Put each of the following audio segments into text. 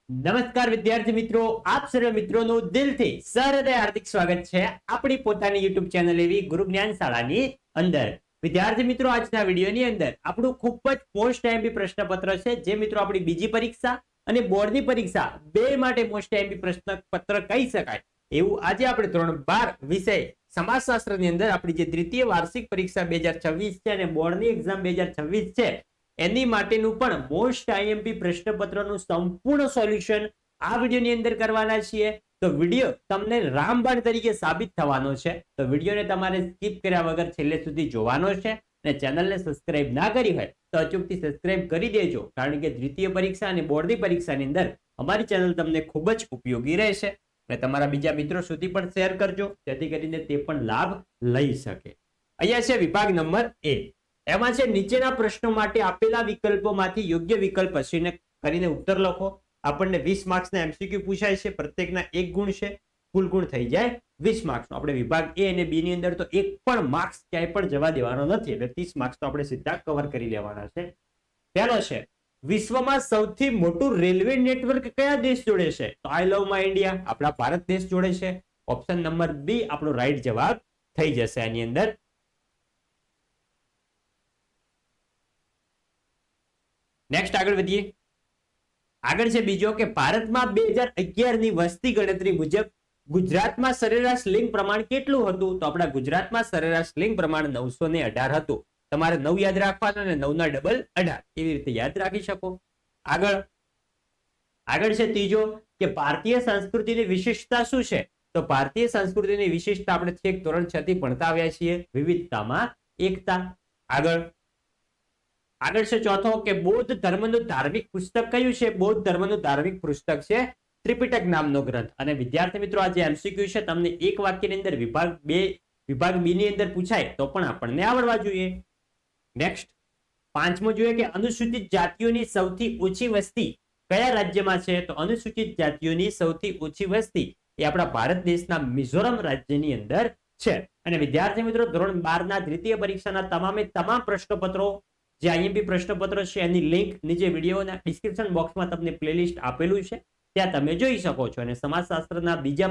નમસ્કાર વિદ્યાર્થી મિત્રો, આપ સર્વ મિત્રોનું દિલથી સહૃદય હાર્દિક સ્વાગત છે આપણી પોતાની YouTube ચેનલ એવી ગુરુ જ્ઞાન શાળાની અંદર. વિદ્યાર્થી મિત્રો, આજના વિડીયોની અંદર આપણું ખૂબ જ મોસ્ટ આઈએમપી પ્રશ્નપત્ર છે, જે મિત્રો આપણી બીજી પરીક્ષા અને બોર્ડની પરીક્ષા બે માટે મોસ્ટ આઈએમપી પ્રશ્નપત્ર કહી શકાય એવું આજે આપણે ધોરણ 12 વિષય સમાજશાસ્ત્રની અંદર આપણી જે દ્વિતીય વાર્ષિક પરીક્ષા 2026 છે અને બોર્ડની એક્ઝામ 2026 છે એની માટેનું પણ મોસ્ટ આઈએમપી પ્રશ્નપત્રનું સંપૂર્ણ સોલ્યુશન આ વિડીયોની અંદર કરવાના છીએ. તો વિડીયો તમને રામબાણ તરીકે સાબિત થવાનો છે, તો વિડીયોને તમારે સ્કીપ કર્યા વગર છેલ્લે સુધી જોવાનો છે અને ચેનલને સબસ્ક્રાઇબ ના કરી હોય તો અચૂકથી સબસ્ક્રાઇબ કરી દેજો, કારણ કે દ્વિતીય પરીક્ષા અને બોર્ડની પરીક્ષાની અંદર અમારી ચેનલ તમને ખૂબ જ ઉપયોગી રહેશે અને તમારા બીજા મિત્રો સુધી પણ શેર કરજો, જેથી કરીને તે પણ લાભ લઈ શકે. અહીંયા છે વિભાગ નંબર A. એમાં છે નીચેના પ્રશ્નો માટે આપેલા વિકલ્પોમાંથી યોગ્ય વિકલ્પ પસંદ કરીને ઉત્તર લખો. આપણને 20 માર્ક્સના MCQ પૂછાય છે, પ્રત્યેકના 1 ગુણ છે, કુલ ગુણ થઈ જાય 20 માર્ક્સનો. આપણે વિભાગ A અને B ની અંદર તો એક પણ માર્ક્સ ક્યાંય પણ જવા દેવાનો નથી, એટલે 30 માર્ક્સ તો આપણે સીધા કવર કરી લેવાના છે. પહેલો છે, વિશ્વમાં સૌથી મોટું રેલવે નેટવર્ક કયા દેશ જોડે છે? તો આઈ લવ માય ઇન્ડિયા, આપણા ભારત દેશ જોડે છે. ઓપ્શન નંબર B આપણો રાઈટ જવાબ થઈ જશે આની અંદર. નેક્સ્ટ આગળ વધીએ. આગળ છે બીજો કે ભારતમાં 2011 ની વસ્તી ગણતરી મુજબ ગુજરાતમાં સરેરાશ લિંગ પ્રમાણ કેટલું હતું? તો આપણા ગુજરાતમાં સરેરાશ લિંગ પ્રમાણ 918 હતું. તમારે 9 યાદ રાખવાના અને 9 ના ડબલ 18 એવી રીતે યાદ રાખી શકો. આગળ છે ત્રીજો કે ભારતીય સંસ્કૃતિની વિશેષતા શું છે? તો ભારતીય સંસ્કૃતિની વિશેષતા આપણે છેક ધોરણ 6 થી ભણતા આવ્યા છીએ, વિવિધતામાં એકતા. આગળ છે ચોથો કે બૌદ્ધ ધર્મનું ધાર્મિક પુસ્તક કયું છે? બૌદ્ધ ધર્મનું ધાર્મિક પુસ્તક છે ત્રિપિટક નામનો ગ્રંથ. અને વિદ્યાર્થી મિત્રો, આ જે MCQ છે તમને એક વાક્યની અંદર વિભાગ B ની અંદર પૂછાય તો પણ આપણને આવડવા જોઈએ. નેક્સ્ટ પાંચમો જોઈએ કે અનુસૂચિત જાતિઓની સૌથી ઓછી વસ્તી કયા રાજ્યમાં છે? તો અનુસૂચિત જાતિઓની સૌથી ઓછી વસ્તી એ આપણા ભારત દેશના મિઝોરમ રાજ્યની અંદર છે. અને વિદ્યાર્થી મિત્રો, ધોરણ 12 ના દ્વિતીય પરીક્ષાના તમામે તમામ પ્રશ્નપત્રો જે આઈએમપી પ્રશ્નપત્રો છે એની લિંક નીચે વિડીયોના ડિસ્ક્રિપ્શન બોક્સમાં તમને પ્લેલિસ્ટ આપેલું છે, ત્યાં તમે જોઈ શકો છો. અને સમાજશાસ્ત્રના બીજા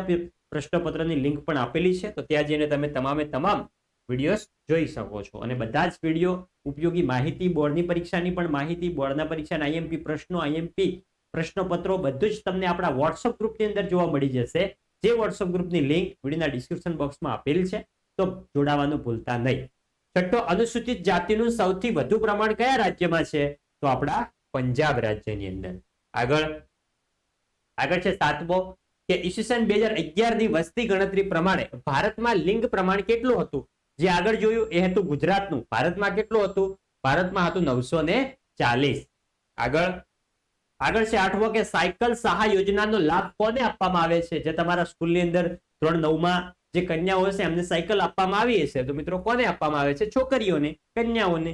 પ્રશ્નપત્રની લિંક પણ આપેલી છે, તો ત્યાં જઈને તમે તમામે તમામ વિડીયોઝ જોઈ શકો છો. અને બધા જ વિડીયો ઉપયોગી માહિતી, બોર્ડની પરીક્ષાની પણ માહિતી, બોર્ડના પરીક્ષાના આઈએમપી પ્રશ્નો, આઈએમપી પ્રશ્નપત્રો બધું જ તમને આપણા વોટ્સઅપ ગ્રુપની અંદર જોવા મળી જશે. જે વોટ્સઅપ ગ્રુપની લિંક વિડીયોના ડિસ્ક્રિપ્શન બોક્સમાં આપેલ છે, તો જોડાવાનું ભૂલતા નહીં. છઠ્ઠો, અનુસૂચિત જાતિનું સૌથી વધુ પ્રમાણ કયા રાજ્યમાં છે? તો આપણા પંજાબ રાજ્યની અંદર. આગળ છે સાતમો કે ઈસવીસન 2011 ની વસ્તી ગણતરી પ્રમાણે ભારતમાં લિંગ પ્રમાણ કેટલું હતું? જે આગળ જોયું એ હતું ગુજરાતનું. ભારતમાં કેટલું હતું? ભારતમાં હતું 940. આગળ છે આઠમો કે સાયકલ સહાય યોજનાનો લાભ કોને આપવામાં આવે છે? જે તમારા સ્કૂલની અંદર ધોરણ 9 માં જે કન્યાઓ છે એમને સાયકલ આપવામાં આવી હશે, તો મિત્રો કોને આપવામાં આવે છે? છોકરીઓને, કન્યાઓને.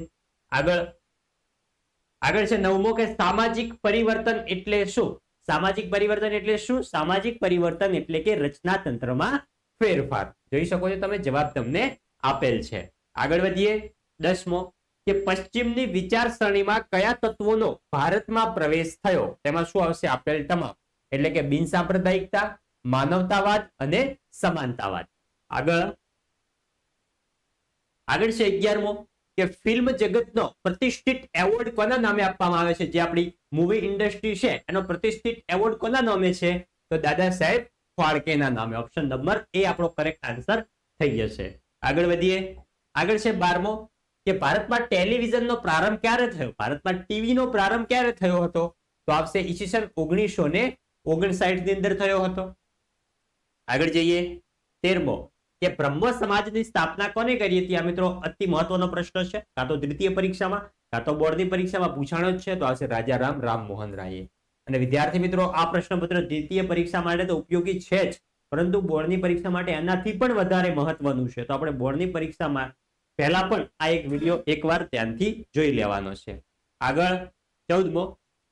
આગળ છે નવમો કે સામાજિક પરિવર્તન એટલે શું? સામાજિક પરિવર્તન એટલે શું? સામાજિક પરિવર્તન એટલે કે રચના તંત્રમાં ફેરફાર. જોઈ શકો છો તમે, જવાબ તમને આપેલ છે. આગળ વધીએ. 10મો કે પશ્ચિમની વિચારસરણીમાં કયા તત્વોનો ભારતમાં પ્રવેશ થયો? તેમાં શું આવશે? આપેલ તમામ, એટલે કે બિનસાંપ્રદાયિકતા, માનવતાવાદ અને સમાનતાવાદ. આગળ છે 11મો કે ફિલ્મ જગતનો પ્રતિષ્ઠિત એવોર્ડ કોના નામે આપવામાં આવે છે? જે આપણી મૂવી ઇન્ડસ્ટ્રી છે એનો પ્રતિષ્ઠિત એવોર્ડ કોના નામે છે? તો દાદા સાહેબ ફાળકેના નામે. ઓપ્શન નંબર A આપણો કરેક્ટ આન્સર થઈ જશે. આગળ વધીએ. આગળ છે 12મો કે ભારતમાં ટેલિવિઝનનો પ્રારંભ ક્યારે થયો? ભારતમાં ટીવી નો પ્રારંભ ક્યારે થયો હતો? તો આવશે ઈસવીસન 1959 ની અંદર થયો હતો. આગળ જઈએ. 13મો કે બ્રહ્મ સમાજની સ્થાપના કોને કરી હતી? આ મિત્રો અતિ મહત્વનો પ્રશ્ન છે, કાં તો દ્વિતીય પરીક્ષામાં કાં તો બોર્ડની પરીક્ષામાં પૂછાણો જ છે, તો આવશે રાજા રામમોહન રાયે. અને વિદ્યાર્થી મિત્રો, આ પ્રશ્નપત્ર દ્વિતીય પરીક્ષા માટે તો ઉપયોગી છે જ, પરંતુ બોર્ડની પરીક્ષા માટે એનાથી પણ વધારે મહત્વનું છે. તો આપણે બોર્ડની પરીક્ષામાં પહેલા પણ આ એક વિડીયો એકવાર ધ્યાનથી જોઈ લેવાનો છે. આગળ 14મો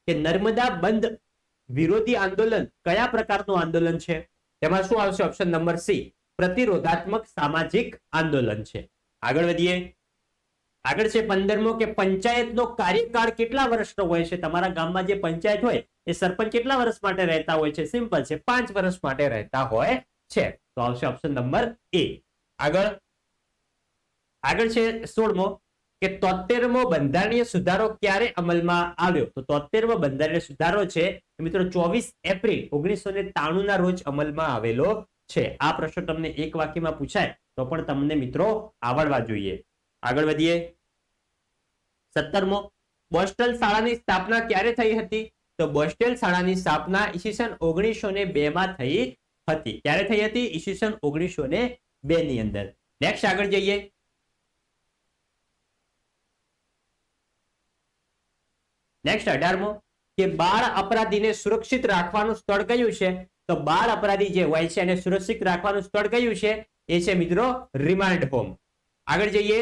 કે નર્મદા બંધ વિરોધી આંદોલન કયા પ્રકારનું આંદોલન છે? તેમાં શું આવશે? ઓપ્શન નંબર C પ્રતિરોધાત્મક સામાજિક આંદોલન છે. આગળ વધીએ. આગળ છે 15મો કે પંચાયતનો કાર્યકાળ કેટલા વર્ષનો હોય છે? તમારા ગામમાં જે પંચાયત હોય એ સરપંચ કેટલા વર્ષ માટે રહેતા હોય છે? સિમ્પલ છે, 5 વર્ષ માટે રહેતા હોય છે. તો આવશે ઓપ્શન નંબર એ. આગળ છે 16મો કે 73મો બંધારણીય સુધારો ક્યારે અમલમાં આવ્યો? તો 73મો બંધારણીય સુધારો છે મિત્રો 24 એપ્રિલ 1993 ના રોજ અમલમાં આવેલો છે. આ પ્રશ્ન તમને એક વાક્યમાં પૂછાય તો પણ તમને મિત્રો આવડવા જોઈએ. આગળ વધીએ. 17મો બોસ્ટન શાળાની સ્થાપના ક્યારે થઈ હતી? તો બોસ્ટન શાળાની સ્થાપના ઈસવીસન 1902 માં થઈ હતી. ક્યારે થઈ હતી? ઈસવીસન 1902 ની અંદર. નેક્સ્ટ આગળ જઈએ. નેક્સ્ટ 18મો કે બાળ અપરાધીને સુરક્ષિત રાખવાનું સ્થળ કયું છે? તો બાળ અપરાધી જે હોય છે એને સુરક્ષિત રાખવાનું સ્થળ કયું છે? એ છે મિત્રો રિમાન્ડ હોમ. આગળ જઈએ.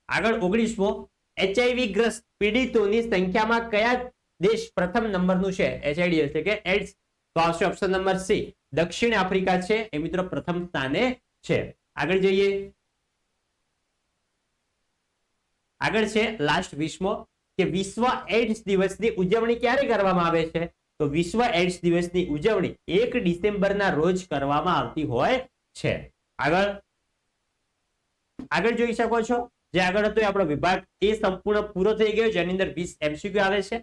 આગળ 19મો એચઆઈવી ગ્રસ્ત પીડિતોની સંખ્યામાં કયા દેશ પ્રથમ નંબરનું છે? એચઆઈડી એટલે કે એડ્સ. તો આવશે ઓપ્શન નંબર સી, દક્ષિણ આફ્રિકા છે એ મિત્રો પ્રથમ સ્થાને છે. આગળ જઈએ. આગળ છે લાસ્ટ 20મો કે વિશ્વ એડ્સ દિવસની ઉજવણી ક્યારે કરવામાં આવે છે? તો વિશ્વ એડ્સ દિવસની ઉજવણી 1 ડિસેમ્બરના રોજ કરવામાં આવતી હોય છે. આગળ જોઈ શકો છો જે આગળ હતો આપણો વિભાગ એ સંપૂર્ણ પૂરો થઈ ગયો, જેની અંદર 20 એમસીક્યુ આવે છે.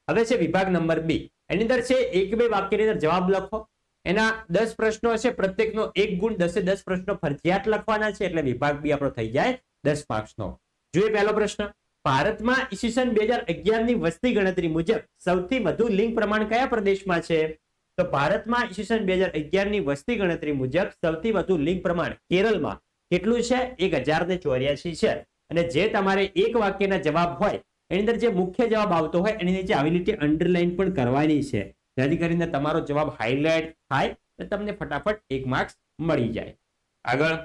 હવે છે વિભાગ નંબર બી. એની અંદર છે 1-2 વાક્યની અંદર જવાબ લખો. એના 10 પ્રશ્નો છે, પ્રત્યેકનો 1 ગુણ, 10 પ્રશ્નો ફરજિયાત લખવાના છે, એટલે વિભાગ બી આપણો થઈ જાય 10 માર્ક્સનો. જોઈએ પહેલો પ્રશ્ન. ભારતમાં ઈસવીસન 2011 ની વસ્તી ગણતરી મુજબ સૌથી વધુ લિંગ પ્રમાણ કયા પ્રદેશમાં છે? તો ભારતમાં ઈસવીસન 2011 ની વસ્તી ગણતરી મુજબ સૌથી વધુ લિંગ પ્રમાણ કેરળમાં કેટલું છે? 1084 છે. અને જે તમારે એક વાક્યના જવાબ હોય એની અંદર જે મુખ્ય જવાબ આવતો હોય એની નીચે આવી રીતે અંડરલાઈન પણ કરવાની છે, જેથી કરીને તમારો જવાબ હાઇલાઇટ થાય તો તમને ફટાફટ 1 માર્ક્સ મળી જાય. આગળ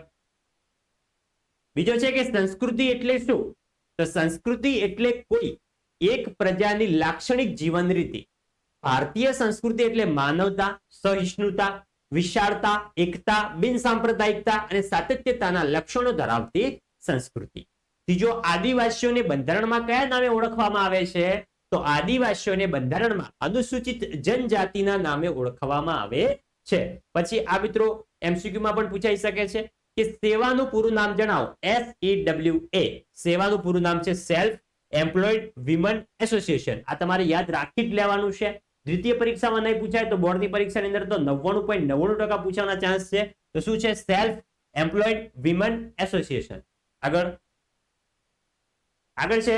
બીજો છે કે સંસ્કૃતિ એટલે શું? તો સંસ્કૃતિ એટલે કોઈ એક પ્રજાની લાક્ષણિક જીવન રીતિ. ભારતીય સંસ્કૃતિ એટલે માનવતા, સહિષ્ણુતા, વિશાળતા, એકતા, બિનસાંપ્રદાયિકતા અને સાતત્યતાના લક્ષણો ધરાવતી સંસ્કૃતિ. ત્રીજો, આદિવાસીઓને બંધારણમાં કયા નામે ઓળખવામાં આવે છે? તો આદિવાસીઓને બંધારણમાં અનુસૂચિત જનજાતિના નામે ઓળખવામાં આવે છે. પછી આ મિત્રો એમસીક્યુ માં પણ પૂછાઈ શકે છે કે સેવાનું પૂરું નામ જણાવો. SEWA સેવાનું પૂરું નામ છે સેલ્ફ એમ્પ્લોયડ વિમન એસોસિએશન. આ તમારે યાદ રાખી જ લેવાનું છે. દ્વિતીય પરીક્ષામાં નહીં પૂછાય તો બોર્ડની પરીક્ષાની અંદર તો 99.99% પૂછવાના ચાન્સ છે. તો શું છે? Self employed વિમન association. આગળ છે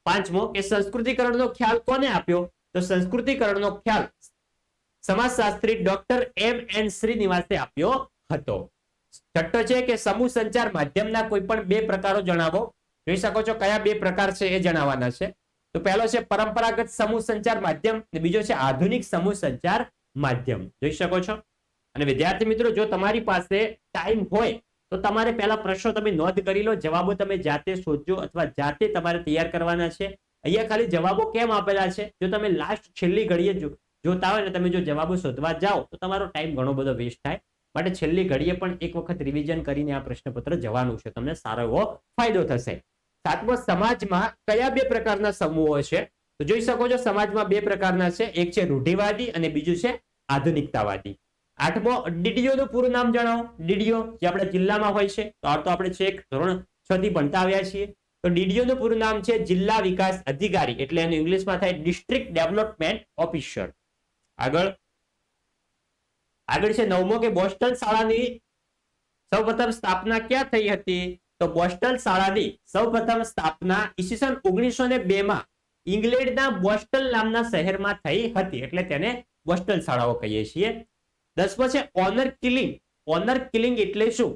5મો કે સંસ્કૃતિકરણનો ખ્યાલ કોને આપ્યો? તો સંસ્કૃતિકરણનો ખ્યાલ સમાજશાસ્ત્રી ડોક્ટર M.N. શ્રીનિવાસે આપ્યો હતો. છઠ્ઠો છે કે સમૂહ સંચાર માધ્યમના કોઈ પણ 2 પ્રકારો જણાવો. જોઈ શકો છો કયા 2 પ્રકાર છે એ જણાવવાના છે. તો પહેલો છે પરંપરાગત સમૂહ સંચાર માધ્યમ અને બીજો છે આધુનિક સમૂહ સંચાર માધ્યમ. જોઈ શકો છો. અને વિદ્યાર્થી મિત્રો જો તમારી પાસે ટાઈમ હોય તો તમારે પહેલા પ્રશ્નો તમે નોંધ કરી લો, જવાબો તમે જાતે શોધજો અથવા જાતે તમારે તૈયાર કરવાના છે. અહીંયા ખાલી જવાબો કેમ આપેલા છે? જો તમે લાસ્ટ છેલ્લી ઘડીએ જોતા હોય ને તમે જો જવાબો શોધવા જાઓ તો તમારો ટાઈમ ઘણો બધો વેસ્ટ થાય. માટે છેલ્લી ઘડીએ પણ એક વખત રિવિઝન કરીને આ પ્રશ્નપત્ર જવાનું છે, તમને સારો એવો ફાયદો થશે. 7મો, સમાજમાં કયા 2 પ્રકારના સમૂહો છે? તો જોઈ શકો છો સમાજમાં 2 પ્રકારના છે, એક છે રૂઢિવાદી અને બીજું છે આધુનિકતાવાદી. 8મો, ડીડીઓનું પૂરું નામ જણાવો. ડીડીઓ જે આપણા જિલ્લામાં હોય છે, તો આપણે છેક ધોરણ 6 થી ભણતા આવ્યા છીએ. તો ડીડીઓનું પૂરું નામ છે જિલ્લા વિકાસ અધિકારી, એટલે એનું ઇંગ્લિશમાં થાય ડિસ્ટ્રિક્ટ ડેવલપમેન્ટ ઓફિસર. આગળ છે 9મો કે બોસ્ટન શાળાની સૌપ્રથમ સ્થાપના ક્યાં થઈ હતી? તો બોસ્ટન શાળાની સૌપ્રથમ સ્થાપના ઈસવીસન 1902 માં ઇંગ્લેન્ડના બોસ્ટન નામના શહેરમાં થઈ હતી, એટલે તેને બોસ્ટન શાળાઓ કહીએ છીએ. 10મો છે ઓનર કિલિંગ. ઓનર કિલિંગ એટલે શું?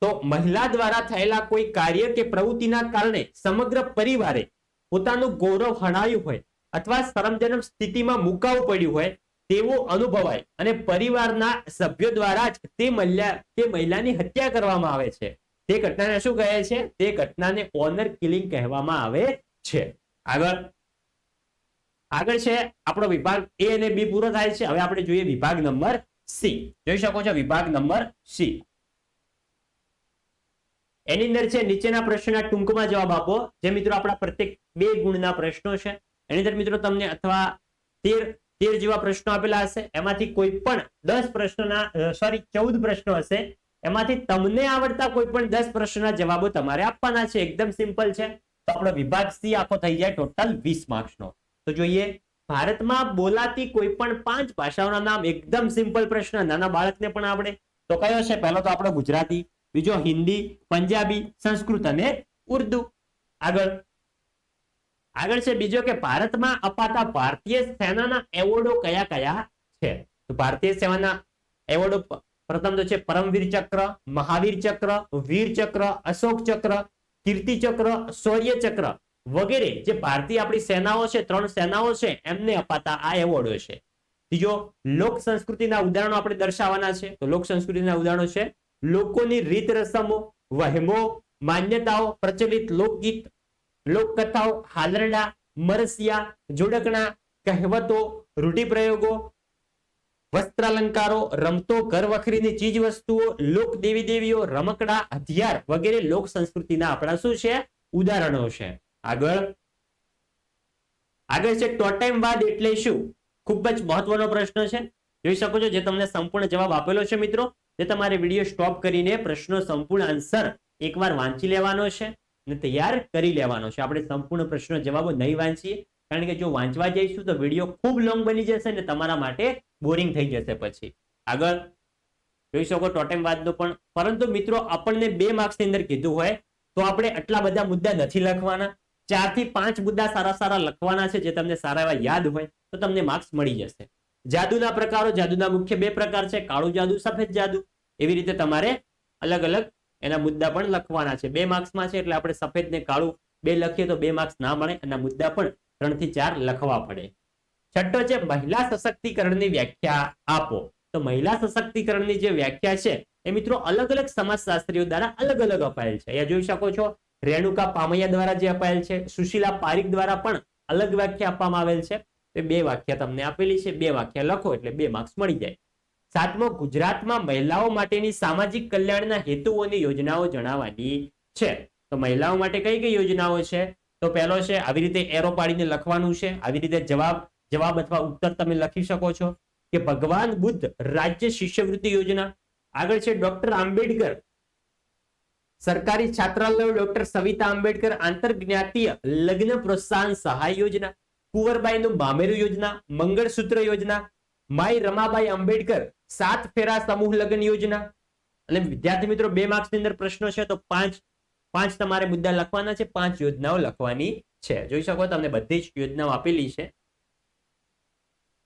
તો મહિલા દ્વારા થયેલા કોઈ કાર્ય કે પ્રવૃત્તિના કારણે સમગ્ર પરિવારે પોતાનું ગૌરવ હણાયું હોય અથવા શરમજનક સ્થિતિમાં મુકાવું પડ્યું હોય તેવું અનુભવાય અને પરિવારના સભ્યો દ્વારા જ તે મહિલાની હત્યા કરવામાં આવે છે. તે ઘટનાને શું કહે છે? તે ઘટનાને ઓનર કિલિંગ કહેવામાં આવે છે. આગળ છે આપણો વિભાગ એ અને બી પૂરો થાય છે. હવે આપણે જોઈએ વિભાગ નંબર સી. જોઈ શકો છો વિભાગ નંબર સી. એની અંદર છે નીચેના પ્રશ્નના ટૂંકમાં જવાબ આપો. જે મિત્રો આપણા પ્રત્યેક 2 ગુણના પ્રશ્નો છે એની અંદર મિત્રો તમને અથવા 13 જેવા પ્રશ્નો આપેલા હશે. એમાંથી કોઈ પણ 10 પ્રશ્નોના 14 પ્રશ્નો હશે. એમાંથી તમને આવડતા કોઈ પણ 10 પ્રશ્નના જવાબો તમારે આપવાના છે. એકદમ સિમ્પલ છે. તો આપણો વિભાગ સી આખો થઈ જાય ટોટલ 20 માર્ક્સનો. તો જોઈએ, ભારતમાં બોલાતી કોઈ પણ 5 ભાષાઓના નામ. એકદમ સિમ્પલ પ્રશ્ન, નાના બાળકને પણ આવડે. તો કયો છે? પહેલો તો આપણો ગુજરાતી, બીજો હિન્દી, પંજાબી, સંસ્કૃત અને ઉર્દુ. આગળ છે બીજો કે ભારતમાં અપાતા ભારતીય સેનાના એવોર્ડો કયા કયા છે? તો ભારતીય સેનાના એવોર્ડો પ્રથમ તો છે પરમવીર ચક્ર, મહાવીર ચક્ર, વીર ચક્ર, અશોક ચક્ર, કીર્તિ ચક્ર, શૌર્ય ચક્ર વગેરે જે ભારતીય આપણી સેનાઓ છે, 3 સેનાઓ છે, એમને અપાતા આ એવોર્ડો છે. ત્રીજો, લોક સંસ્કૃતિના ઉદાહરણો આપણે દર્શાવવાના છે. તો લોક સંસ્કૃતિના ઉદાહરણો છે લોકોની રીત રસમો, વહેમો, માન્યતાઓ, પ્રચલિત લોકગીત, લોકકથાઓ, હાલરડા, મરસિયા, જોડકણા, કહેવતો, રૂઢિપ્રયોગો, વસ્ત્રાલંકારો, રમતો, ઘર વખરીની ચીજ વસ્તુઓ, લોક દેવી દેવીઓ, રમકડા, હથિયાર વગેરે લોક સંસ્કૃતિના આપણા શું છે? ઉદાહરણો છે. આગળ છે ટોટેમવાદ એટલે શું? ખૂબ જ મહત્વનો પ્રશ્ન છે. જોઈ શકો છો જે તમને સંપૂર્ણ જવાબ આપેલો છે મિત્રો. જે તમારે વિડીયો સ્ટોપ કરીને પ્રશ્નો સંપૂર્ણ આન્સર એકવાર વાંચી લેવાનો છે અને તૈયાર કરી લેવાનો છે. આપણે સંપૂર્ણ પ્રશ્નો જવાબો નહીં વાંચીએ, કારણ કે જો વાંચવા જઈશું તો વિડીયો ખૂબ લોંગ બની જશે અને તમારા માટે બોરિંગ થઈ જશે પછી. આગળ જોઈ શકો ટોટેમવાદનો પણ. પરંતુ મિત્રો આપણને 2 માર્ક્સની અંદર કીધું હોય તો આપણે આટલા બધા મુદ્દા નથી લખવાના. 4 થી 5 મુદ્દા સારા લખવાના છે જે તમને સારા એવા યાદ હોય તો તમને માર્ક્સ મળી જશે. જાદુના પ્રકારો, જાદુના મુખ્ય 2 પ્રકાર છે, કાળું જાદુ, સફેદ જાદુ. એવી રીતે તમારે અલગ અલગ એના મુદ્દા પણ લખવાના છે. 2 માર્ક્સમાં છે એટલે આપણે સફેદ ને કાળું 2 લખીએ તો 2 માર્ક્સ ના મળે. એના મુદ્દા પણ 3 થી 4 લખવા પડે. છઠ્ઠો છે મહિલા સશક્તિકરણની વ્યાખ્યા આપો. તો મહિલા સશક્તિકરણની જે વ્યાખ્યા છે એ મિત્રો અલગ અલગ સમાજશાસ્ત્રીઓ દ્વારા અલગ અલગ અપાયેલ છે. અહીંયા જોઈ શકો છો રેણુકા પામૈયા દ્વારા જે અપાયેલ છે, સુશીલા પારીખ દ્વારા પણ અલગ વ્યાખ્યા આપવામાં આવેલ છે. એ 2 વ્યાખ્યા તમને આપેલી છે. 2 વ્યાખ્યા લખો એટલે 2 માર્ક્સ મળી જાય. 7મો, ગુજરાતમાં મહિલાઓ માટેની સામાજિક કલ્યાણના હેતુઓની યોજનાઓ જણાવવાની છે. તો મહિલાઓ માટે કઈ કઈ યોજનાઓ છે? તો પહેલો છે આવી રીતે એરો પાડીને લખવાનું છે. આવી રીતે જવાબ અથવા ઉત્તર તમે લખી શકો છો કે ભગવાન બુદ્ધ રાજ્ય શિષ્યવૃત્તિ યોજના. આગળ છે ડોક્ટર આંબેડકર સરકારી છાત્રાલયો, ડોક્ટર સવિતા આંબેડકર આંતરજ્ઞાતીય લગ્ન પ્રોત્સાહન સહાય યોજના, કુંવરબાઈનું મામેરું યોજના, મંગળસૂત્ર યોજના, માઈ રમાબાઈ આંબેડકર 7 ફેરા સમૂહ લગ્ન યોજના. અને વિદ્યાર્થી મિત્રો 2 માર્ક્સની અંદર પ્રશ્નો છે તો 5 તમારે મુદ્દા લખવાના છે. 5 યોજનાઓ લખવાની છે. જોઈ શકો તમને બધી જ યોજનાઓ આપેલી છે.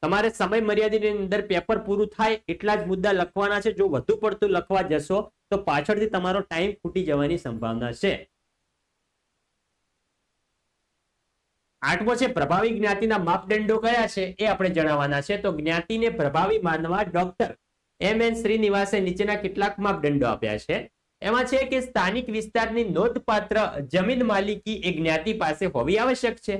તમારે સમય મર્યાદાની અંદર પેપર પૂરું થાય એટલા જ મુદ્દા લખવાના છે. જો વધુ પડતું લખવા જશો તો પાછળથી તમારો ટાઈમ ખૂટી જવાની સંભાવના છે. 8મો છે પ્રભાવી જ્ઞાતિના માપદંડો કયા છે એ આપણે જણાવવાના છે. તો જ્ઞાતિને પ્રભાવી માનવા ડોક્ટર M.N. શ્રીનિવાસે નીચેના કેટલાક માપદંડો આપ્યા છે. એમાં છે કે સ્થાનિક વિસ્તારની નોંધપાત્ર જમીન માલિકી એ જ્ઞાતિ પાસે હોવી આવશ્યક છે.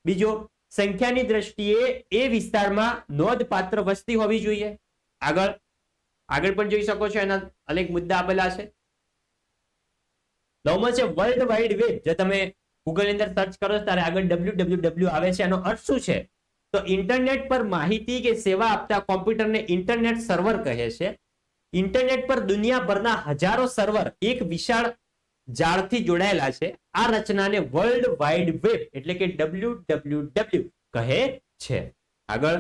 બીજો, સંખ્યાની દ્રષ્ટિએ એ વિસ્તારમાં નોંધપાત્ર વસ્તી હોવી જોઈએ. આગળ પણ જોઈ શકો છો એના અનેક મુદ્દા આપેલા છે. 9મો છે વર્લ્ડ વાઇડ વેબ. જો તમે ગૂગલ ની અંદર સર્ચ કરો ત્યારે આગળ www આવે છે. એનો અર્થ શું છે? તો ઇન્ટરનેટ પર માહિતી કે સેવા આપતા કોમ્પ્યુટરને ઇન્ટરનેટ સર્વર કહે છે. ઇન્ટરનેટ પર દુનિયાભરના હજારો સર્વર એક વિશાળ જાળથી જોડાયેલા છે. આ રચનાને વર્લ્ડ વાઇડ વેબ એટલે કે www કહે છે. આગળ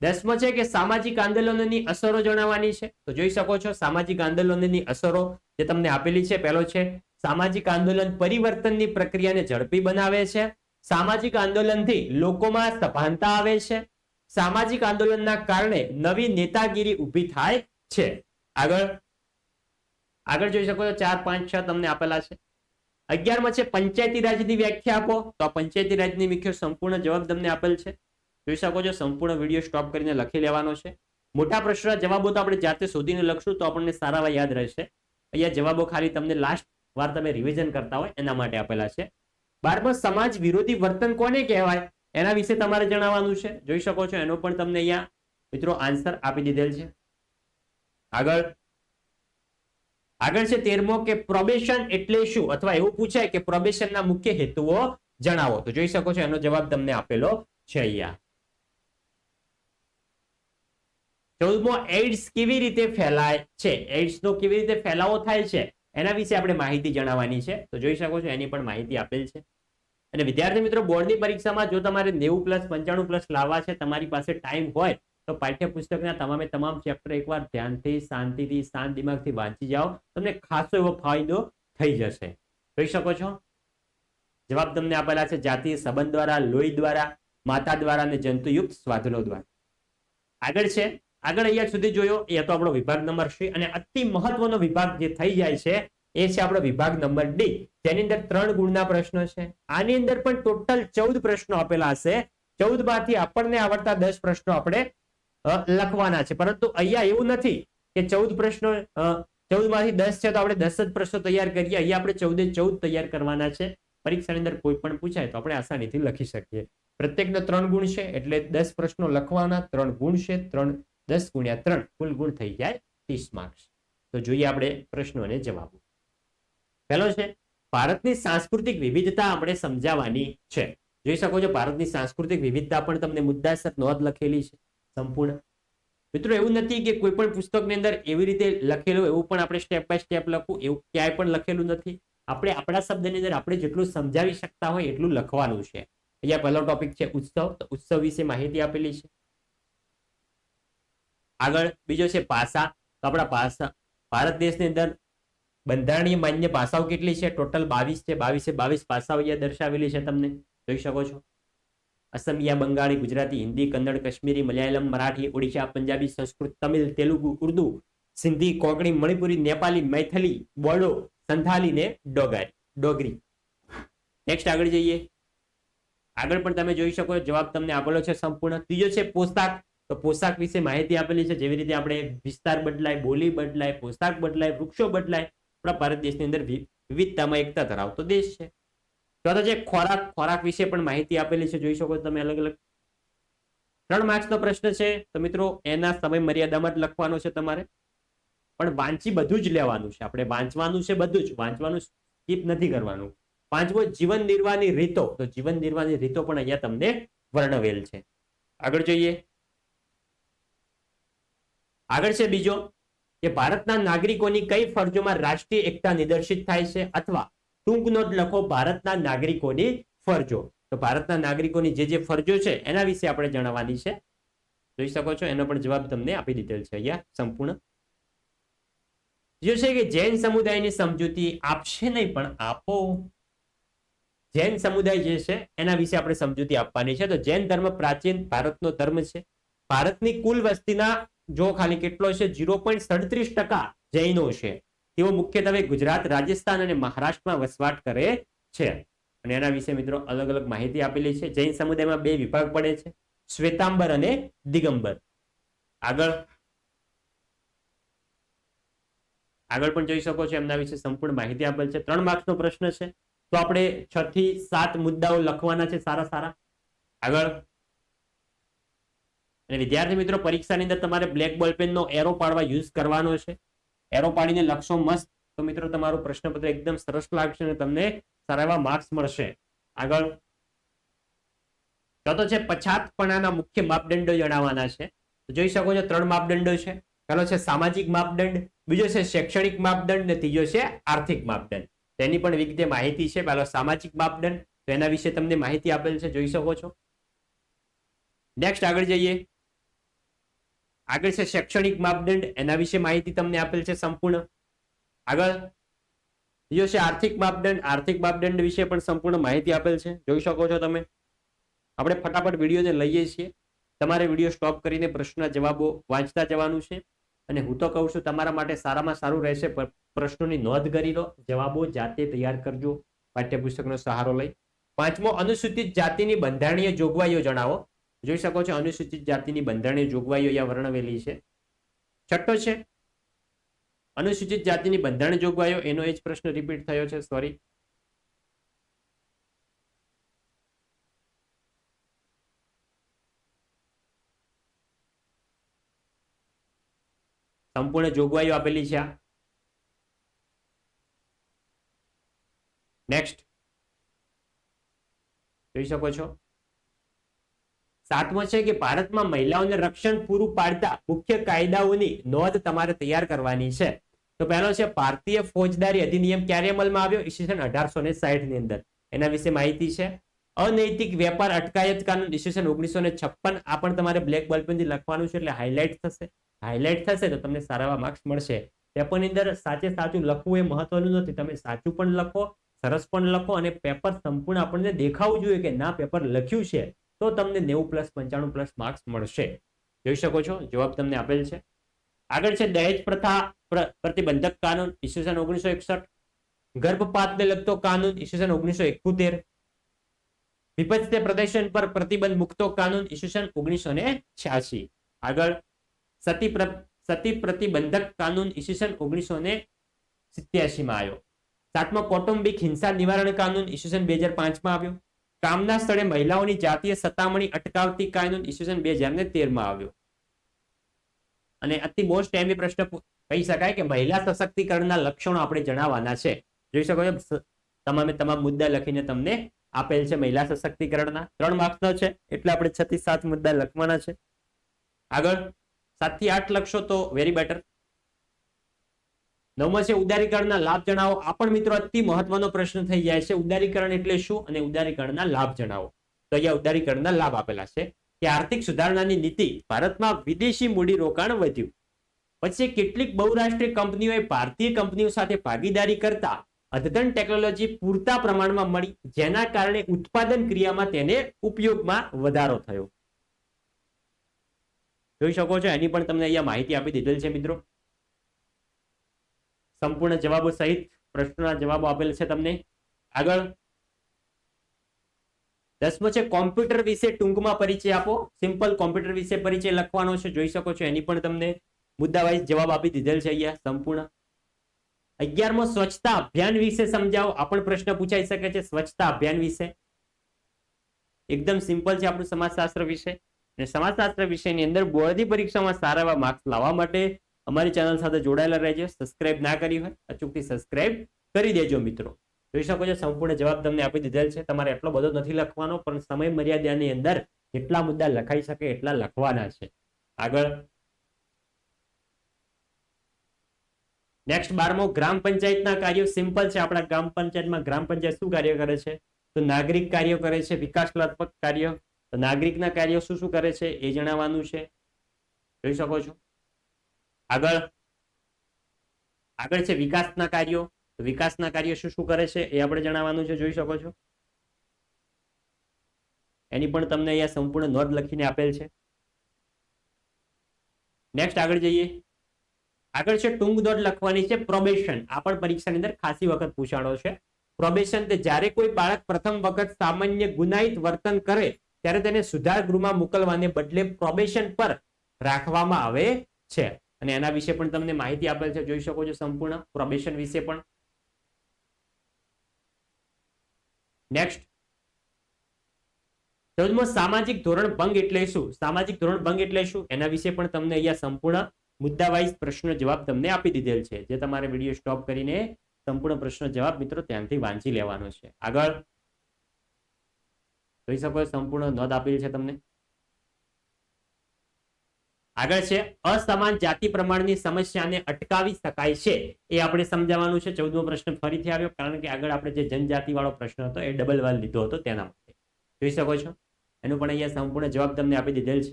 10મો છે કે સામાજિક આંદોલનોની અસરો જણાવવાની છે. તો જોઈ શકો છો સામાજિક આંદોલનોની અસરો જે તમને આપેલી છે. પહેલો છે સામાજિક આંદોલન પરિવર્તનની પ્રક્રિયાને ઝડપી બનાવે છે. સામાજિક આંદોલનથી લોકોમાં સભાનતા આવે છે. સામાજિક આંદોલનના કારણે નવી નેતાગીરી ઊભી થાય છે. આગળ જોઈ શકો છો 4, 5, 6 તમને આપેલા છે. 11મો છે પંચાયતી રાજની વ્યાખ્યા આપો. તો આ પંચાયતી રાજની વ્યાખ્યા સંપૂર્ણ જવાબ તમને આપેલ છે. જોઈ શકો છો સંપૂર્ણ વિડીયો સ્ટોપ કરીને લખી લેવાનો છે. મોટા પ્રશ્નના જવાબો તો આપણે જાતે શોધીને લખશું તો આપણને સારા યાદ રહેશે. અહીંયા જવાબો ખાલી તમને લાસ્ટ વાર તમે રિવિઝન કરતા હોય એના માટે આપેલા છે. 12મો સમાજ વિરોધી વર્તન કોને કહેવાય એના વિશે તમારે જણાવવાનું છે. જોઈ શકો છો એનો પણ તમને અહીંયા મિત્રો આન્સર આપી દીધેલ છે. આગળ છે 13મો કે પ્રોબેશન એટલે શું, અથવા એવું પૂછાય કે પ્રોબેશનના મુખ્ય હેતુઓ જણાવો. તો જોઈ શકો છો એનો જવાબ તમને આપેલો છે અહીંયા. 14મો એઇડ્સ કેવી રીતે ફેલાય છે, એઇડ્સ નો કેવી રીતે ફેલાવો થાય છે એના વિશે આપણે માહિતી જણાવવાની છે. તો જોઈ શકો છો એની પણ માહિતી આપેલ છે. અને વિદ્યાર્થી મિત્રો બોર્ડની પરીક્ષામાં જો તમારે 90+95+ લાવવા છે, તમારી પાસે ટાઈમ હોય તો પાઠ્યપુસ્તકના તમામે તમામ ચેપ્ટર એકવાર ધ્યાનથી શાંતિથી શાંત દિમાગથી વાંચી જાઓ, તમને ખાસો એવો ફાયદો થઈ જશે. જોઈ શકો છો જવાબ તમને આપેલા છે જાતીય સંબંધ દ્વારા, લોહી દ્વારા, માતા દ્વારા અને જંતુયુક્ત સ્વાદુલો દ્વારા. આગળ છે, આગળ અહીંયા સુધી જોયો એ તો આપણો વિભાગ નંબર C, અને અતિ મહત્વનો વિભાગ જે થઈ જાય છે એ છે આપણો વિભાગ નંબર D, જેની અંદર 3 ગુણના પ્રશ્નો છે. આની અંદર પણ ટોટલ 14 પ્રશ્નો આપેલા હશે. 14 માંથી આપણને આવડતા 10 પ્રશ્નો આપણે લખવાના છે. પરંતુ અહીંયા એવું નથી કે 14 પ્રશ્નો 14 માંથી 10 છે તો આપણે 10 જ પ્રશ્નો તૈયાર કરીએ. અહીંયા આપણે 14 તૈયાર કરવાના છે. પરીક્ષાની અંદર કોઈ પણ પૂછાય તો આપણે આસાનીથી લખી શકીએ. પ્રત્યેકનો 3 ગુણ છે એટલે 10 પ્રશ્નો લખવાના, 3 ગુણ છે, 10 × 3 કુલ ગુણ થઈ જાય 30 માર્ક્સ. તો જોઈએ આપણે પ્રશ્નો અને જવાબો. પહેલો છે ભારતની સાંસ્કૃતિક વિવિધતા આપણે સમજાવવાની છે. જોઈ શકો છો ભારતની સાંસ્કૃતિક વિવિધતા પણ તમને મુદ્દાસર નોંધ લખેલી છે સંપૂર્ણ. મિત્રો એવું નથી કે કોઈ પણ પુસ્તકની અંદર એવી રીતે લખેલું એવું પણ આપણે સ્ટેપ બાય સ્ટેપ લખવું એવું ક્યાંય પણ લખેલું નથી. આપણે આપણા શબ્દની અંદર આપણે જેટલું સમજાવી શકતા હોય એટલું લખવાનું છે. અહીંયા પહેલો ટોપિક છે ઉત્સવ. તો ઉત્સવ વિશે માહિતી આપેલી છે. આગળ બીજો છે ભાષા. તો આપણા ભાષા ભારત દેશની અંદર બંધારણીય માન્ય ભાષાઓ કેટલી છે? ટોટલ 22 છે. 22 ભાષાઓ અહીંયા દર્શાવેલી છે, તમને જોઈ શકો છો. અસમિયા, બંગાળી, ગુજરાતી, હિન્દી, કન્નડ, કાશ્મીરી, મલયાલમ, મરાઠી, ઓડિશા, પંજાબી, સંસ્કૃત, તમિલ, તેલુગુ, ઉર્દુ, સિંધી, કોંકણી, મણિપુરી, નેપાલી, મૈથલી, બોડો, સંથાલી ને ડોગરી. નેક્સ્ટ આગળ જઈએ. આગળ પણ તમે જોઈ શકો જવાબ તમને આપેલો છે સંપૂર્ણ. ત્રીજો છે પોશાક. તો પોશાક વિશે માહિતી આપેલી છે. જેવી રીતે આપણે વિસ્તાર બદલાય, બોલી બદલાય, પોશાક બદલાય, વૃક્ષો બદલાય, આપણા ભારત દેશની અંદર વિવિધતામાં એકતા ધરાવતો દેશ છે. તો છે ખોરાક વિશે પણ માહિતી આપેલી છે. જોઈ શકો તમે અલગ અલગ 3 માર્ક્સનો પ્રશ્ન છે. તો મિત્રો એના સમય મર્યાદામાં જ લખવાનો છે તમારે, પણ વાંચી બધું જ લેવાનું છે. આપણે વાંચવાનું છે બધું જ, વાંચવાનું સ્કીપ નથી કરવાનું. 5મો જીવન નિર્વાહની રીતો. તો જીવન નિર્વાહની રીતો પણ અહીંયા તમને વર્ણવેલ છે. આગળ જોઈએ. આગળ છે બીજો કે ભારતના નાગરિકોની કઈ ફરજોમાં રાષ્ટ્રીય એકતા નિદર્શિત થાય છે, અથવા ટૂંક નોટ લખો ભારતના નાગરિકોની ફરજો. તો ભારતના નાગરિકોની જે ફરજો છે એના વિશે આપણે જણાવવાની છે. જોઈ શકો છો એનો પણ જવાબ તમને આપી દીધેલ છે અહીંયા સંપૂર્ણ. જે છે કે જૈન સમુદાયની સમજૂતી આપશે નહીં પણ આપો. જૈન સમુદાય જે છે એના વિશે આપણે સમજૂતી આપવાની છે. તો જૈન ધર્મ પ્રાચીન ભારતનો ધર્મ છે. ભારતની કુલ વસ્તીના જો ખાલી કેટલો છે 0.37% જૈનો છે. તેઓ મુખ્યત્વે ગુજરાત, રાજસ્થાન અને મહારાષ્ટ્રમાં વસવાટ કરે છે. અને એના વિશે મિત્રો અલગ અલગ માહિતી આપેલી છે. જૈન સમુદાયમાં 2 વિભાગ પડે છે, શ્વેતાંબર અને દિગંબર. આગળ પણ જોઈ શકો છો એમના વિશે સંપૂર્ણ માહિતી આપેલ છે. 3 માર્ક્સનો પ્રશ્ન છે. તો આપણે 6 થી 7 મુદ્દાઓ લખવાના છે સારા. આગળ. અને વિદ્યાર્થી મિત્રો પરીક્ષાની અંદર તમારે બ્લેક બોલપેનનો એરો પાડવા યુઝ કરવાનો છે. એરો પાડીને લખશો મસ્ત તો મિત્રો તમારું પ્રશ્નપત્ર એકદમ સરસ લાગશે અને તમને સારા એવા માર્ક્સ મળશે. આગળ ચોથો છે પછાતપણાના મુખ્ય માપદંડો જણાવવાના છે. તો જોઈ શકો છો 3 માપદંડો છે. પહેલો છે સામાજિક માપદંડ, બીજો છે શૈક્ષણિક માપદંડ અને ત્રીજો છે આર્થિક માપદંડ. તેની પણ વિગતે માહિતી છે. પહેલો સામાજિક માપદંડ, તો એના વિશે તમને માહિતી આપેલ છે, જોઈ શકો છો. નેક્સ્ટ આગળ જઈએ. આગળ છે શૈક્ષણિક માપદંડ, એના વિશે માહિતી તમને આપેલ છે સંપૂર્ણ. આગળ બીજો છે આર્થિક માપદંડ. આર્થિક માપદંડ વિશે પણ સંપૂર્ણ માહિતી આપેલ છે, જોઈ શકો છો તમે. આપણે ફટાફટ વિડીયોને લઈએ છીએ. તમારે વિડીયો સ્ટોપ કરીને પ્રશ્નના જવાબો વાંચતા જવાનું છે. અને હું તો કહું છું તમારા માટે સારામાં સારું રહેશે પ્રશ્નોની નોંધ કરી લો, જવાબો જાતે તૈયાર કરજો પાઠ્યપુસ્તકનો સહારો લઈ. 5મો અનુસૂચિત જાતિની બંધારણીય જોગવાઈઓ જણાવો. જોઈ શકો છો અનુસૂચિત જાતિની બંધારણીય જોગવાઈઓ અહીંયા વર્ણવેલી છે. 6થો છે અનુસૂચિત જાતિની બંધારણીય જોગવાઈઓ, એનો એ જ પ્રશ્ન રિપીટ થયો છે, સોરી. સંપૂર્ણ જોગવાઈઓ આપેલી છે. નેક્સ્ટ જોઈ શકો છો 7મો છે કે ભારતમાં મહિલાઓને રક્ષણ પૂરું પાડતા મુખ્ય કાયદાઓની નોંધ તમારે તૈયાર કરવાની છે. તો પહેલો છે ભારતીય ફોજદારી અધિનિયમ ક્યારે અમલમાં આવ્યો? ઈસવીસન 1860 ની અંદર. એના વિશે માહિતી છે. અનૈતિક વેપાર અટકાયત કાનૂન ઈસવીસન 1956. આ પણ તમારે બ્લેક બોલપેનથી લખવાનું છે એટલે હાઇલાઇટ થશે. હાઇલાઇટ થશે તો તમને સારા એવા માર્ક્સ મળશે. પેપરની અંદર સાચે સાચું લખવું એ મહત્વનું નથી. તમે સાચું પણ લખો, સરસ પણ લખો અને પેપર સંપૂર્ણ આપણને દેખાવું જોઈએ કે ના પેપર લખ્યું છે, તો તમને 90+95+ માર્ક્સ મળશે. જોઈ શકો છો જવાબ તમને આપેલ છે. આગળ છે દહેજ પ્રથા પ્રતિબંધક કાનૂન ઈસવીસન 1961. ગર્ભપાતને લગતો કાનૂન ઈસવીસન 1971. વિપક્ષ પ્રદર્શન પર પ્રતિબંધ મૂકતો કાનૂન ઈસવીસન 1986. આગળ સતી પ્રતિબંધક કાનૂન ઈસવીસન 1987 માં આવ્યો. 7મો કૌટુંબિક હિંસા નિવારણ કાનૂન ઈસવીસન 2005 માં આવ્યો. કામના સ્થળે મહિલાઓની જાતીય સતામણી અટકાવતી કાનૂન ઈસવીસન 2013 માં આવ્યો. અને અતિ મોસ્ટ એમ્પી પ્રશ્ન કહી શકાય કે મહિલા સશક્તિકરણના લક્ષણો આપણે જણાવવાના છે. જોઈ શકો છો તમામ મુદ્દા લખીને તમને આપેલ છે. મહિલા સશક્તિકરણના 3 માર્ક્સનો છે એટલે આપણે 6 થી 7 મુદ્દા લખવાના છે. આગળ 7 થી 8 લખશો તો વેરી બેટર. 9મો છે ઉદારીકરણના લાભ જણાવો. આ પણ મિત્રો અતિ મહત્વનો પ્રશ્ન થઈ જાય છે. ઉદારીકરણ એટલે શું અને ઉદારીકરણના લાભ જણાવો. તો અહીંયા ઉદારીકરણના લાભ આપેલા છે કે આર્થિક સુધારણાની નીતિ ભારતમાં વિદેશી મૂડી રોકાણ વધ્યું. પછી કેટલીક બહુરાષ્ટ્રીય કંપનીઓએ ભારતીય કંપનીઓ સાથે ભાગીદારી કરતા અદ્યતન ટેકનોલોજી પૂરતા પ્રમાણમાં મળી, જેના કારણે ઉત્પાદન ક્રિયામાં તેને ઉપયોગમાં વધારો થયો. જોઈ શકો છો એની પણ તમને અહીંયા માહિતી આપી દીધેલ છે મિત્રો. સંપૂર્ણ જવાબો સહિત પ્રશ્નોના જવાબો આપેલ છે તમને. આગળ 10મો છે કોમ્પ્યુટર વિશે ટૂંકમાં પરિચય આપો. સિમ્પલ કોમ્પ્યુટર વિશે પરિચય લખવાનો છે. જોઈ શકો છો એની પણ તમને મુદ્દા વાઇઝ જવાબ આપી દીધેલ છે અહીંયા સંપૂર્ણ. 11મો સ્વચ્છતા અભિયાન વિશે સમજાવો. આ પણ પ્રશ્ન પૂછાઈ શકે છે. સ્વચ્છતા અભિયાન વિશે એકદમ સિમ્પલ છે આપણું સમાજશાસ્ત્ર વિશે. અને સમાજશાસ્ત્ર વિષયની અંદર બોર્ડની પરીક્ષામાં સારા એવા માર્ક્સ લાવવા માટે અમારી ચેનલ સાથે જોડાયેલા રહેજો. સબસ્ક્રાઇબ ના કરી હોય અચૂકથી સબસ્ક્રાઇબ કરી દેજો મિત્રો. જોઈ શકો છો સંપૂર્ણ જવાબ તમને આપી દીધેલ છે. તમારે એટલો બધો નથી લખવાનો, પણ સમય મર્યાદાની અંદર જેટલા મુદ્દા લખાઈ શકે એટલા લખવાના છે. આગળ નેક્સ્ટ 12મો ગ્રામ પંચાયતના કાર્યો. સિમ્પલ છે. આપણા ગ્રામ પંચાયતમાં ગ્રામ પંચાયત શું કાર્ય કરે છે? તો નાગરિક કાર્યો કરે છે. વિકાસાત્મક કાર્યો. તો નાગરિકના કાર્યો શું શું કરે છે એ જણાવવાનું છે. જોઈ શકો છો. આગળ છે વિકાસના કાર્યો. તો વિકાસના કાર્યો શું શું કરે છે એ આપણે જણાવવાનું છે. જોઈ શકો છો એની પણ તમને અહીંયા સંપૂર્ણ નોંધ લખીને આપેલ છે. નેક્સ્ટ આગળ જઈએ. આગળ છે ટૂંક નોંધ લખવાની છે. પ્રોબેશન. આ પણ પરીક્ષાની અંદર ખાસી વખત પૂછાણો છે. પ્રોબેશન તે જ્યારે કોઈ બાળક પ્રથમ વખત સામાન્ય ગુનાહિત વર્તન કરે ત્યારે તેને સુધાર ગૃહમાં મોકલવાને બદલે પ્રોબેશન પર રાખવામાં આવે છે. અને એના વિશે પણ તમને માહિતી આપેલ છે. જોઈ શકો છો સંપૂર્ણ પ્રોબેશન વિશે પણ. નેક્સ્ટ 14મો સામાજિક ધોરણ ભંગ એટલે શું? સામાજિક ધોરણ ભંગ એટલે શું એના વિશે પણ તમને અહીંયા સંપૂર્ણ મુદ્દા વાઇઝ પ્રશ્ન જવાબ તમને આપી દીધેલ છે. જે તમારે વિડીયો સ્ટોપ કરીને સંપૂર્ણ પ્રશ્ન જવાબ મિત્રો ત્યાંથી વાંચી લેવાનો છે. આગળ જોઈ શકો સંપૂર્ણ નોંધ આપેલી છે તમને. આગળ છે અસમાન જાતિ પ્રમાણની સમસ્યાને અટકાવી શકાય છે એ આપણે સમજાવવાનું છે. 14મો પ્રશ્ન ફરીથી આવ્યો કારણ કે આગળ આપણે જે જનજાતિ વાળો પ્રશ્ન હતો એ ડબલ વાલ લીધો હતો તેના માટે. જોઈ શકો છો એનું પણ અહીંયા સંપૂર્ણ જવાબ તમને આપી દીધેલ છે.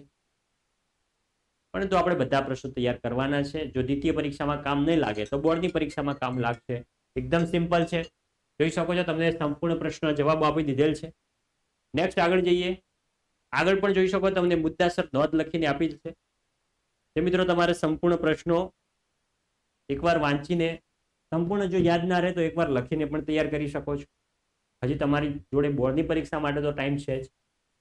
પરંતુ આપણે બધા પ્રશ્નો તૈયાર કરવાના છે. જો દ્વિતીય પરીક્ષામાં કામ નહીં લાગે તો બોર્ડની પરીક્ષામાં કામ લાગશે. એકદમ સિમ્પલ છે. જોઈ શકો છો તમને સંપૂર્ણ પ્રશ્ન જવાબ આપી દીધેલ છે. નેક્સ્ટ આગળ જઈએ. આગળ પણ જોઈ શકો તમને મુદ્દાસર નોંધ લખીને આપી છે. જે મિત્રો તમારે સંપૂર્ણ પ્રશ્નો એકવાર વાંચીને સંપૂર્ણ જો યાદ ના રહે તો એકવાર લખીને પણ તૈયાર કરી શકો છો. હજી તમારી જોડે બોર્ડની પરીક્ષા માટે તો ટાઈમ છે જ.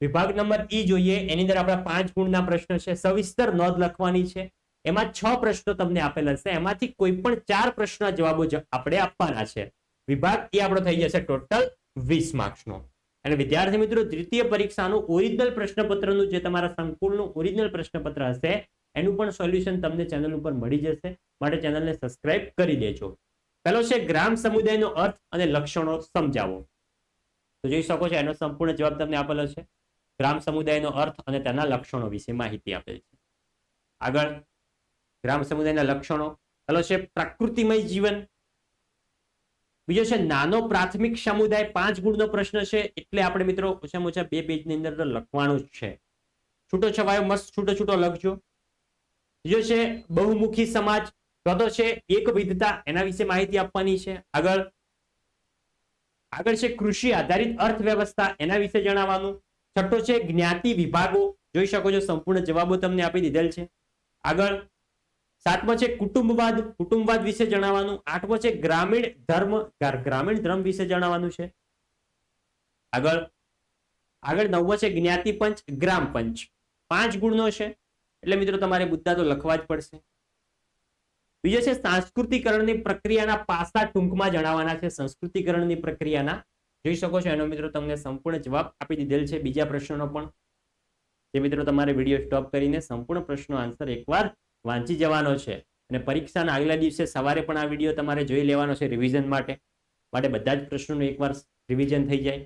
વિભાગ નંબર ઈ જોઈએ. એની અંદર આપણા 5 ગુણના પ્રશ્ન છે. સવિસ્તર નોંધ લખવાની છે. એમાં 6 પ્રશ્નો તમને આપેલા છે. એમાંથી કોઈ પણ 4 પ્રશ્નના જવાબો આપણે આપવાના છે. વિભાગ એ આપણો થઈ જશે ટોટલ 20 માર્ક્સનો. અને વિદ્યાર્થી મિત્રો દ્વિતીય પરીક્ષાનું ઓરિજિનલ પ્રશ્નપત્રનું જે તમારા સંકુલનું ઓરિજિનલ પ્રશ્નપત્ર હશે એનું પણ સોલ્યુશન તમને ચેનલ ઉપર મળી જશે. માટે ચેનલને સબસ્ક્રાઇબ કરી દેજો. પહેલો છે ગ્રામ સમુદાયનો અર્થ અને લક્ષણો સમજાવો. તો જોઈ શકો છો એનો સંપૂર્ણ જવાબ તમને આપેલો છે. ગ્રામ સમુદાયનો અર્થ અને તેના લક્ષણો વિશે માહિતી આપેલ છે. આગળ ગ્રામ સમુદાયના લક્ષણો. પહેલો છે પ્રકૃતિમય જીવન. બીજો છે નાનો પ્રાથમિક સમુદાય. 5 ગુણનો પ્રશ્ન છે એટલે આપણે મિત્રો ઓછામાં ઓછા 2 પેજની અંદર તો લખવાનું જ છે. છૂટો છવાયો મસ્ત છૂટો છૂટો લખજો. બીજો છે બહુમુખી સમાજ. ચોથો છે એક વિધતા, એના વિશે માહિતી આપવાની છે. આગળ છે કૃષિ આધારિત અર્થવ્યવસ્થા, એના વિશે જણાવવાનું. છઠ્ઠો છે જ્ઞાતિ વિભાગો. જોઈ શકો છો સંપૂર્ણ જવાબો તમને આપી દીધેલ છે. આગળ 7મો છે કુટુંબવાદ વિશે જણાવવાનું. 8મો છે ગ્રામીણ ધર્મ વિશે જણાવવાનું છે. આગળ 9મો છે જ્ઞાતિ પંચ, ગ્રામ પંચ. 5 ગુણનો છે એટલે મિત્રો તમારે મુદ્દા તો લખવા જ પડશે. બીજો છે સાંસ્કૃતિકરણની પ્રક્રિયાના પાસા ટૂંકમાં જણાવવાના છે. સંસ્કૃતિકરણની પ્રક્રિયાના જોઈ શકો છો એનો મિત્રો તમને સંપૂર્ણ જવાબ આપી દીધેલ છે. બીજા પ્રશ્નનો પણ જે મિત્રો તમારે વિડીયો સ્ટોપ કરીને સંપૂર્ણ પ્રશ્નો આન્સર એકવાર વાંચી જવાનો છે. અને પરીક્ષાના આગલા દિવસે સવારે પણ આ વિડીયો તમારે જોઈ લેવાનો છે રિવિઝન માટે બધા જ પ્રશ્નોનું એકવાર રિવિઝન થઈ જાય.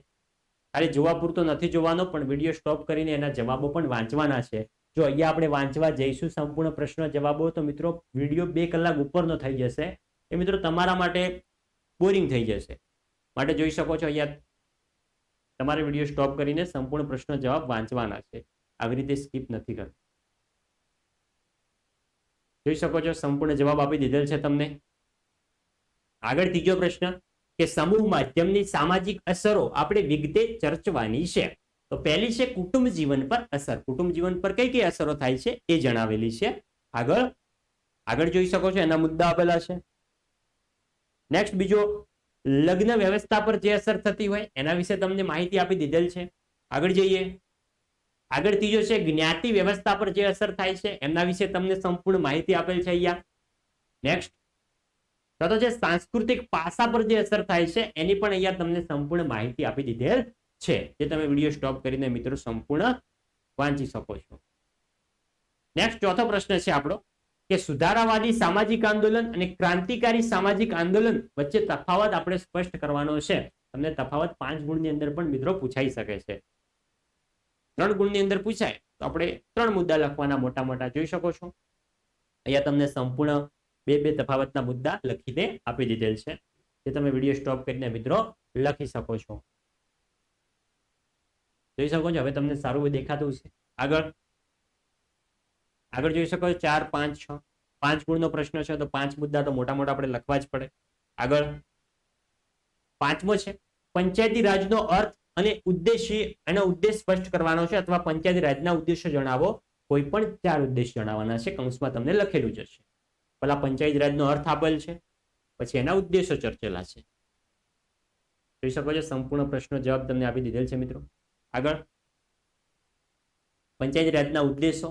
ખાલી જોવા પૂરતો નથી જોવાનો, પણ વિડીયો સ્ટોપ કરીને એના જવાબો પણ વાંચવાના છે. જો અહીંયા આપણે વાંચવા જઈશું સંપૂર્ણ પ્રશ્ન જવાબો તો મિત્રો વિડીયો 2 કલાક ઉપરનો થઈ જશે. એ મિત્રો તમારા માટે બોરિંગ થઈ જશે. માટે જોઈ શકો છો અહીંયા તમારે વિડીયો સ્ટોપ કરીને સંપૂર્ણ પ્રશ્ન જવાબ વાંચવાના છે. આવી રીતે સ્કીપ નથી કરવું. જોઈ શકો છો સંપૂર્ણ જવાબ આપી દીધેલ છે તમને. આગળ ત્રીજો પ્રશ્ન કે સમૂહ માધ્યમની સામાજિક અસરો આપણે વિગતે ચર્ચવાની છે. તો પહેલી છે કુટુંબ જીવન પર અસર. કુટુંબ જીવન પર કઈ કઈ અસરો થાય છે એ જણાવેલી છે. આગળ જોઈ શકો છો એના મુદ્દા આપેલા છે. નેક્સ્ટ બીજો લગ્ન વ્યવસ્થા પર જે અસર થતી હોય એના વિશે તમને માહિતી આપી દીધેલ છે. આગળ જઈએ. આગળ ત્રીજો છે જ્ઞાતિ વ્યવસ્થા પર જે અસર થાય છે એમના વિશે તમને સંપૂર્ણ માહિતી આપેલ છે અહીંયા. નેક્સ્ટ તો જે સાંસ્કૃતિક પાસા પર જે અસર થાય છે એની પણ અહીંયા તમને સંપૂર્ણ માહિતી આપી દીધેલ છે, જે તમે વિડીયો સ્ટોપ કરીને મિત્રો સંપૂર્ણ વાંચી શકો છો. નેક્સ્ટ ચોથો પ્રશ્ન છે આપણો કે સુધારાવાદી સામાજિક આંદોલન અને ક્રાંતિકારી સામાજિક આંદોલન વચ્ચે તફાવત આપણે સ્પષ્ટ કરવાનો છે. તમને તફાવત 5 ગુણની અંદર પણ મિત્રો પૂછાઈ શકે છે. 3 ગુણની અંદર પૂછાય તો આપણે 3 મુદ્દા લખવાના મોટા જોઈ શકો છો. અહીંયા તમને સંપૂર્ણ 2 તફાવતના મુદ્દા લખીને આપી દીધેલ છે, જે તમે વિડીયો સ્ટોપ કરીને મિત્રો લખી શકો છો. જોઈ શકો છો હવે તમને સારું દેખાતું છે. આગળ જોઈ શકો છો 4, 5, 6 5 ગુણનો પ્રશ્ન છે તો 5 મુદ્દા તો મોટા આપણે લખવા જ પડે. આગળ 5મો છે પંચાયતી રાજનો અર્થ અને એનો ઉદ્દેશ સ્પષ્ટ કરવાનો છે, અથવા પંચાયતી રાજના ઉદ્દેશો જણાવો. કોઈ પણ 4 ઉદ્દેશ જણાવવાના છે. કૌંસમાં તમને લખેલું જ હશે. પેલા પંચાયતી રાજનો અર્થ આપેલ છે, પછી એના ઉદ્દેશો ચર્ચેલા છે. જોઈ શકો છો સંપૂર્ણ પ્રશ્નો જવાબ તમને આપી દીધેલ છે મિત્રો. આગળ પંચાયતી રાજના ઉદ્દેશો.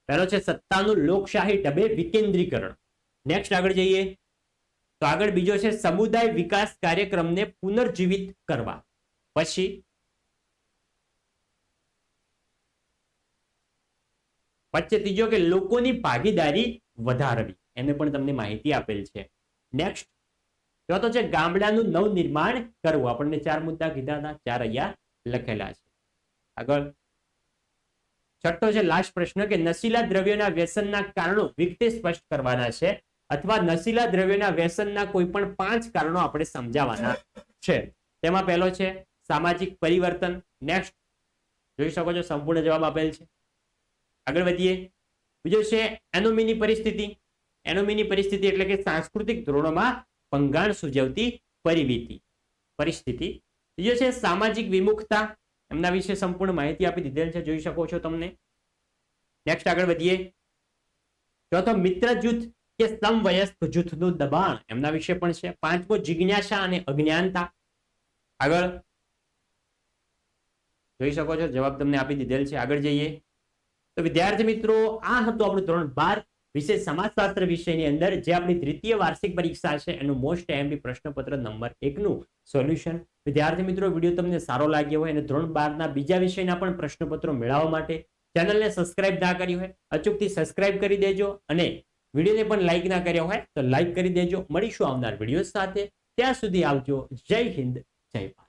પહેલો છે સત્તાનું લોકશાહી ઢબે વિકેન્દ્રીકરણ. નેક્સ્ટ આગળ જઈએ તો આગળ બીજો છે સમુદાય વિકાસ કાર્યક્રમને પુનર્જીવિત કરવા. પછી ત્રીજો કે લોકોની ભાગીદારી વધારવી, એને પણ તમને માહિતી આપેલ છે. નેક્સ્ટ ચોથો છે ગામડાનું નવનિર્માણ કરવું. આપણને 4 મુદ્દા કીધા હતા, 4 અહીંયા લખેલા છે. આગળ છઠ્ઠો છે લાસ્ટ પ્રશ્ન કે નશીલા દ્રવ્યોના વ્યસનના કારણો વિગતે સ્પષ્ટ કરવાના છે, અથવા નશીલા દ્રવ્યોના વ્યસનના કોઈ પણ 5 કારણો આપણે સમજાવવાના છે. તેમાં પહેલો છે સામાજિક પરિવર્તન. નેક્સ્ટ જોઈ શકો છો સંપૂર્ણ જવાબ આપેલ છે. આગળ વધીએ. બીજો છે એનોમીની પરિસ્થિતિ. એનોમીની પરિસ્થિતિ એટલે કે સાંસ્કૃતિક ધોરણોમાં ભંગાણ સૂચવતી પરિસ્થિતિ. બીજો છે સામાજિક વિમુખતા. એમના વિશે સંપૂર્ણ માહિતી આપી દીધેલ છે, જોઈ શકો છો તમને. નેક્સ્ટ આગળ વધીએ. ચોથો મિત્ર જૂથ કે સમવયસ્ક જૂથનું દબાણ, એમના વિશે પણ છે. 5મો જિજ્ઞાસા અને અજ્ઞાનતા. આગળ જોઈ શકો છો જવાબ તમને આપી દીધેલ છે. આગળ જઈએ તો વિદ્યાર્થી મિત્રો આ હતું આપણું ધોરણ 12 વિષય સમાજશાસ્ત્ર વિષયની અંદર જે આપણી તૃતીય વાર્ષિક પરીક્ષા છે એનું મોસ્ટ એમપી પ્રશ્નપત્ર નંબર 1 નું સોલ્યુશન. વિદ્યાર્થી મિત્રો વિડીયો તમને સારો લાગ્યો હોય અને ધોરણ 12 ના બીજા વિષયના પણ પ્રશ્નપત્રો મેળવવા માટે ચેનલને સબસ્ક્રાઇબ ના કરી હોય અચૂકથી સબસ્ક્રાઇબ કરી દેજો અને વિડીયોને પણ લાઈક ના કર્યો હોય તો લાઈક કરી દેજો. મળીશું આવનાર વિડીયો સાથે. ત્યાં સુધી આવજો. જય હિન્દ, જય ભારત.